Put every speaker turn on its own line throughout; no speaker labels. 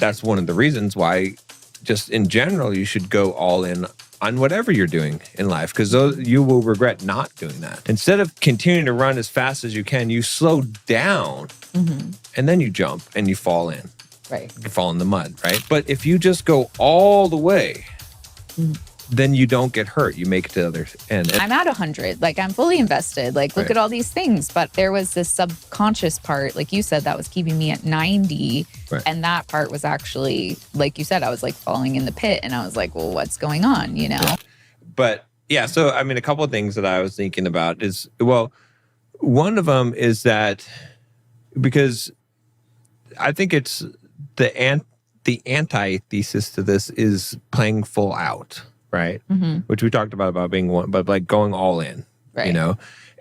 that's one of the reasons why, just in general, you should go all in on whatever you're doing in life, because you will regret not doing that. Instead of continuing to run as fast as you can, you slow down and then you jump and you fall in.
Right.
You fall in the mud, right? But if you just go all the way, then you don't get hurt. You make it to the other end.
I'm at 100. Like, I'm fully invested. Like, look at all these things. But there was this subconscious part, like you said, that was keeping me at 90.
Right.
And that part was actually, like you said, I was like falling in the pit. And I was like, well, what's going on, you know?
Yeah. But yeah, so I mean, a couple of things that I was thinking about is, well, one of them is that, because I think it's the antithesis to this is playing full out. Right. Which we talked about being one, but like going all in, you know,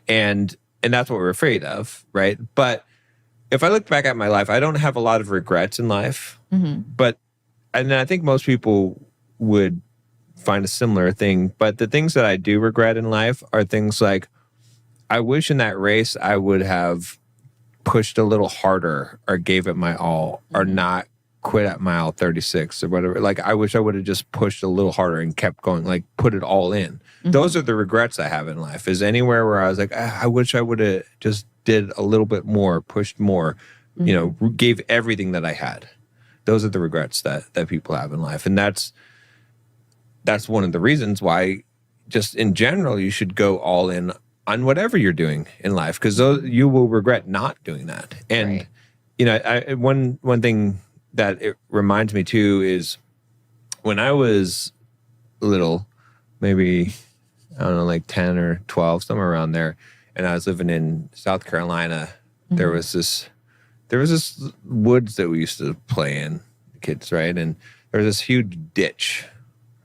and that's what we're afraid of. Right. But if I look back at my life, I don't have a lot of regrets in life, and I think most people would find a similar thing. But the things that I do regret in life are things like, I wish in that race I would have pushed a little harder or gave it my all or not quit at mile 36 or whatever. Like, I wish I would have just pushed a little harder and kept going, like put it all in. Those are the regrets I have in life, is anywhere where I was like, I wish I would have just did a little bit more, pushed more, you know, gave everything that I had. Those are the regrets that people have in life. And that's one of the reasons why, just in general, you should go all in on whatever you're doing in life, because you will regret not doing that. And, you know, one thing that it reminds me too is when I was little, maybe, I don't know, like 10 or 12, somewhere around there, and I was living in South Carolina, there was this woods that we used to play in, kids, right? And there was this huge ditch,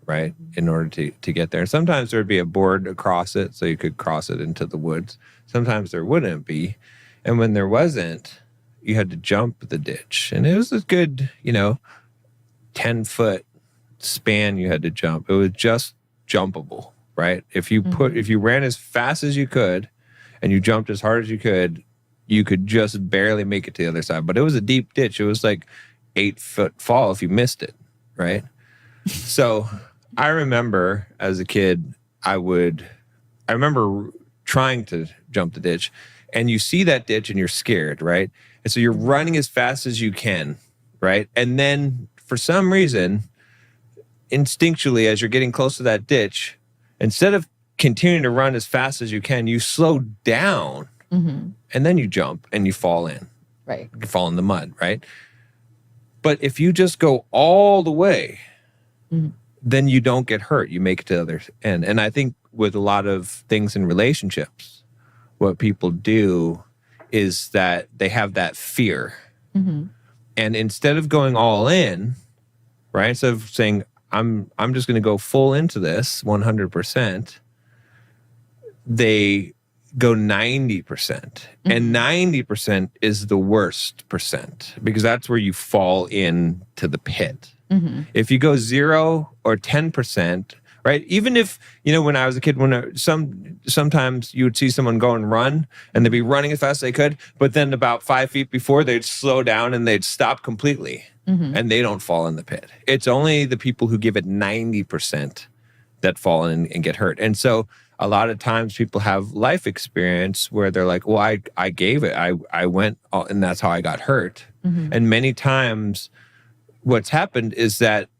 right, in order to get there. And sometimes there would be a board across it, so you could cross it into the woods. Sometimes there wouldn't be. And when there wasn't, you had to jump the ditch. And it was a good, 10-foot span you had to jump. It was just jumpable, right? If you ran as fast as you could and you jumped as hard as you could just barely make it to the other side. But it was a deep ditch. It was like 8-foot fall if you missed it, right? So I remember as a kid, I remember trying to jump the ditch, and you see that ditch and you're scared, right? And so you're running as fast as you can, right? And then for some reason, instinctually, as you're getting close to that ditch, instead of continuing to run as fast as you can, you slow down and then you jump and you fall in.
Right.
You fall in the mud, right? But if you just go all the way, then you don't get hurt. You make it to the other end. And I think with a lot of things in relationships, what people do is that they have that fear. And instead of going all in, right, instead of saying, I'm just going to go full into this 100%, they go 90%. And 90% is the worst percent, because that's where you fall into the pit. If you go 0 or 10%, right? Even if, when I was a kid, sometimes you would see someone go and run, and they'd be running as fast as they could, but then about 5 feet before, they'd slow down and they'd stop completely, and they don't fall in the pit. It's only the people who give it 90% that fall in and get hurt. And so a lot of times people have life experience where they're like, well, I gave it. I went, and that's how I got hurt. And many times what's happened is that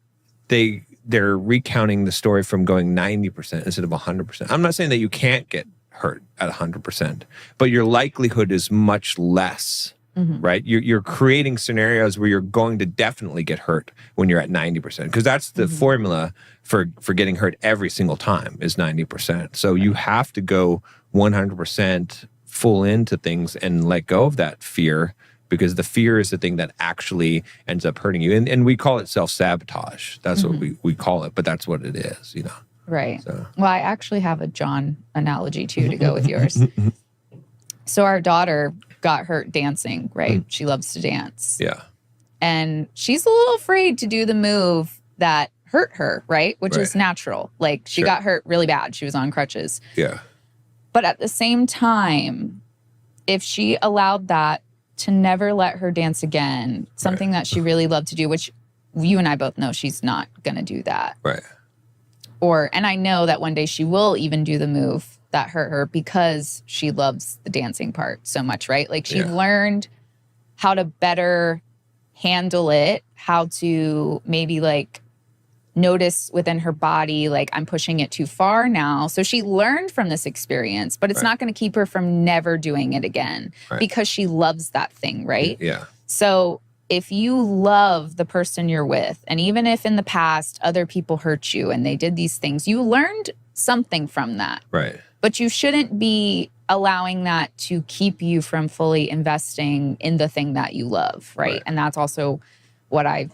they're recounting the story from going 90% instead of 100%. I'm not saying that you can't get hurt at 100%, but your likelihood is much less, right? You're creating scenarios where you're going to definitely get hurt when you're at 90%, because that's the formula for getting hurt every single time is 90%. So you have to go 100% full into things and let go of that fear, because the fear is the thing that actually ends up hurting you. And we call it self-sabotage. That's what we call it, but that's what it is,
Right.
So.
Well, I actually have a John analogy, too, to go with yours. So our daughter got hurt dancing, right? She loves to dance.
Yeah.
And she's a little afraid to do the move that hurt her, right? Which is natural. Like, she got hurt really bad. She was on crutches.
Yeah.
But at the same time, if she allowed that to never let her dance again, something that she really loved to do, which you and I both know she's not going to do that.
Right.
And I know that one day she will even do the move that hurt her because she loves the dancing part so much, right? Like she learned how to better handle it, how to maybe like notice within her body, like I'm pushing it too far now. So she learned from this experience, but it's not going to keep her from never doing it again because she loves that thing, right?
Yeah.
So if you love the person you're with, and even if in the past other people hurt you and they did these things, you learned something from that.
Right.
But you shouldn't be allowing that to keep you from fully investing in the thing that you love, right? And that's also what I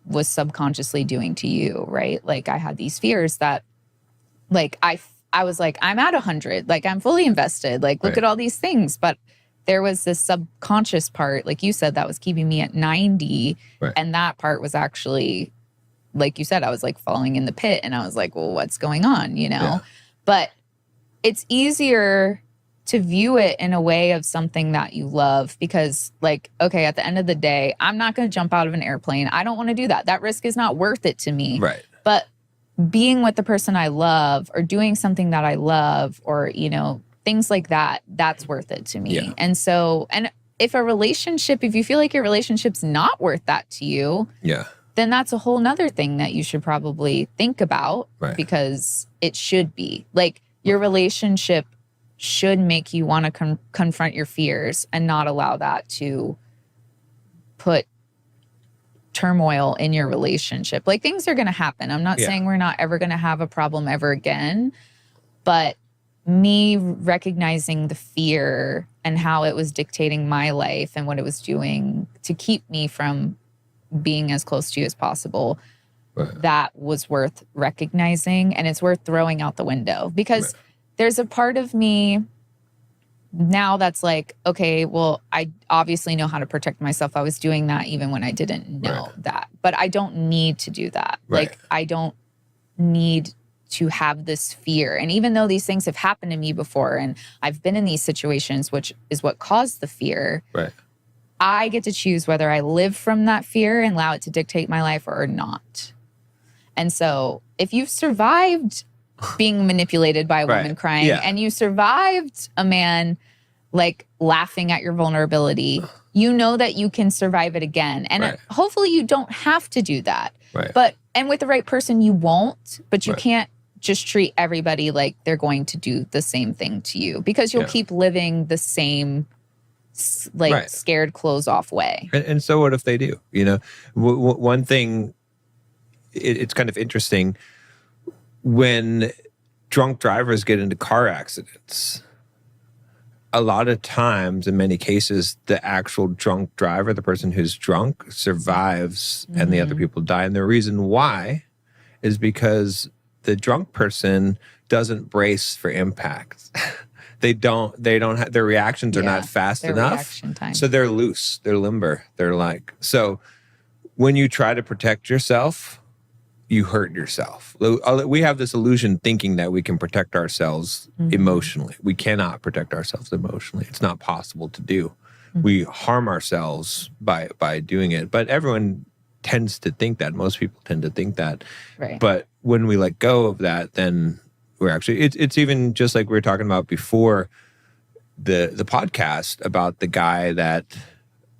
was subconsciously doing to you, right? Like I had these fears that like I was like, I'm at 100, like I'm fully invested, like look at all these things. But there was this subconscious part, like you said, that was keeping me at 90. And that part was actually, like you said, I was like falling in the pit and I was like, well, what's going on, you know?
Yeah.
But it's easier to view it in a way of something that you love because like, okay, at the end of the day, I'm not going to jump out of an airplane. I don't want to do that. That risk is not worth it to me.
Right.
But being with the person I love or doing something that I love or, you know, things like that, that's worth it to me.
Yeah.
And so, and if you feel like your relationship's not worth that to you, then that's a whole nother thing that you should probably think about because it should be. Like your relationship should make you want to confront your fears and not allow that to put turmoil in your relationship. Like things are going to happen. I'm not saying we're not ever going to have a problem ever again, but me recognizing the fear and how it was dictating my life and what it was doing to keep me from being as close to you as possible, that was worth recognizing, and it's worth throwing out the window because there's a part of me now that's like, okay, well, I obviously know how to protect myself. I was doing that even when I didn't know that, but I don't need to do that. Like I don't need to have this fear. And even though these things have happened to me before and I've been in these situations, which is what caused the fear, I get to choose whether I live from that fear and allow it to dictate my life or not. And so if you've survived being manipulated by a woman crying and you survived a man like laughing at your vulnerability, you know that you can survive it again. And hopefully you don't have to do that. But, and with the right person, you won't, but you can't just treat everybody like they're going to do the same thing to you because you'll keep living the same scared clothes off way.
And so what if they do? You know, one thing, it's kind of interesting when drunk drivers get into car accidents. A lot of times, in many cases, the actual drunk driver, the person who's drunk, survives and the other people die. And the reason why is because the drunk person doesn't brace for impact. They don't have, their reactions are not fast enough. So they're loose, they're limber. They're like, so when you try to protect yourself, you hurt yourself. We have this illusion thinking that we can protect ourselves emotionally. We cannot protect ourselves emotionally. It's not possible to do. We harm ourselves by doing it. But everyone tends to think that. Most people tend to think that. But when we let go of that, then we're actually, it's even just like we were talking about before the podcast about the guy that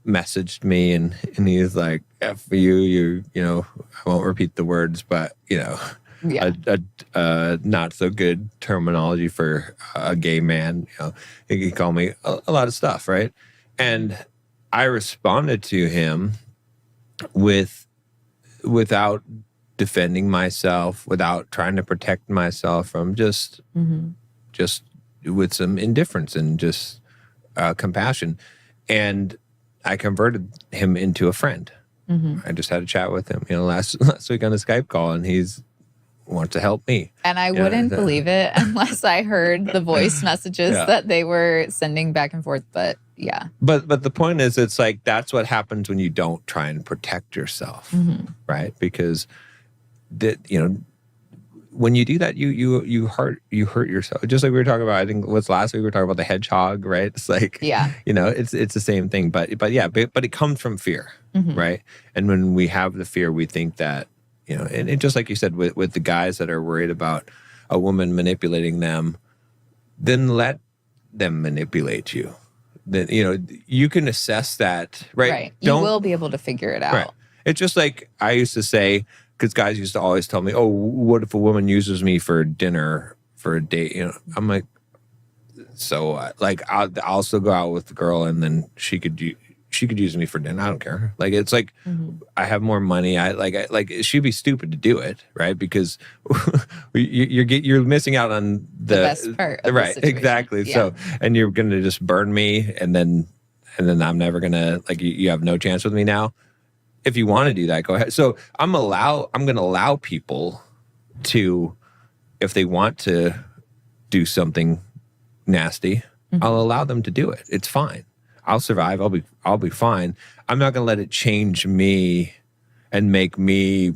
messaged me and he's like, F you know, I won't repeat the words, but you know, a not so good terminology for a gay man, you know, he called me a lot of stuff, right? And I responded to him without defending myself, without trying to protect myself from just with some indifference and just compassion. And I converted him into a friend. I just had a chat with him, you know, last week on a Skype call, and he's wants to help me.
And I wouldn't believe it unless I heard the voice messages that they were sending back and forth. But
But the point is, it's like that's what happens when you don't try and protect yourself, right? Because that, you know, when you do that, you hurt yourself. Just like we were talking about, I think what's last week we were talking about the hedgehog, right? It's like, it's the same thing, but it comes from fear, right? And when we have the fear, we think that, and it, just like you said, with the guys that are worried about a woman manipulating them, then let them manipulate you. Then, you can assess that, right?
Right. You will be able to figure it out.
Right. It's just like I used to say, because guys used to always tell me, oh, what if a woman uses me for dinner, for a date? I'm like, so what? Like, I'll still go out with the girl, and then she could use me for dinner. I don't care. Like, it's like, I have more money. She'd be stupid to do it, right? Because you're missing out on the
best part of
right,
the situation.
exactly. Yeah. So, and you're gonna just burn me, and then I'm never gonna, like, you have no chance with me now. If you want to do that, go ahead. So I'm going to allow people to, if they want to do something nasty, I'll allow them to do it. It's fine. I'll survive. I'll be fine. I'm not going to let it change me and make me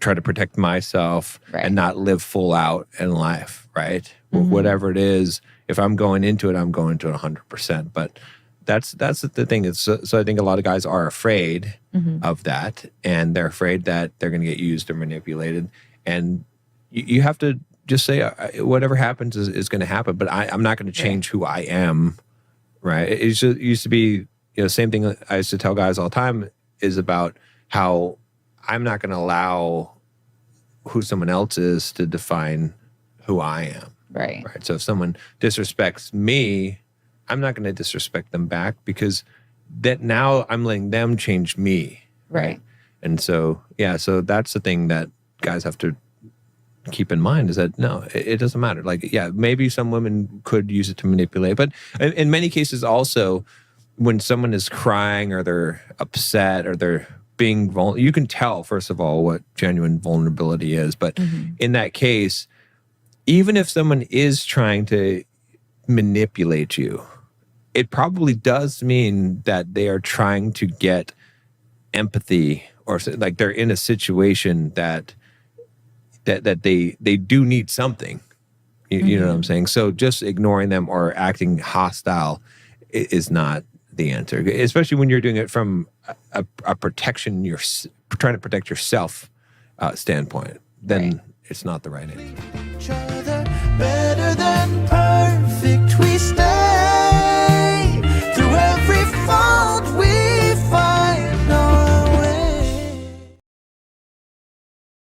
try to protect myself and not live full out in life, right? Whatever it is, if I'm going into it, I'm going to it 100%. But that's the thing. So I think a lot of guys are afraid of that, and they're afraid that they're going to get used or manipulated. And you have to just say, whatever happens is going to happen, but I'm not going to change who I am, right? It used to be, same thing I used to tell guys all the time is about how I'm not going to allow who someone else is to define who I am.
Right.
So if someone disrespects me, I'm not going to disrespect them back, because that now I'm letting them change me.
Right.
And so, so that's the thing that guys have to keep in mind, is that no, it doesn't matter. Like, maybe some women could use it to manipulate, but in many cases also, when someone is crying or they're upset or they're being vulnerable, you can tell, first of all, what genuine vulnerability is. But in that case, even if someone is trying to manipulate you, it probably does mean that they are trying to get empathy, or like they're in a situation that they do need something. You know what I'm saying? So just ignoring them or acting hostile is not the answer, especially when you're doing it from a protection, you're trying to protect yourself standpoint. Then it's not the right answer.